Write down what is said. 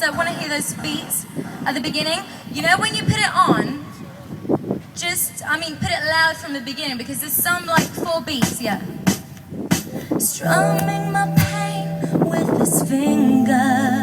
I want to hear those beats at the beginning. You know when you put it on, put it loud from the beginning because there's some like 4 beats, yeah. Strumming my pain with his fingers.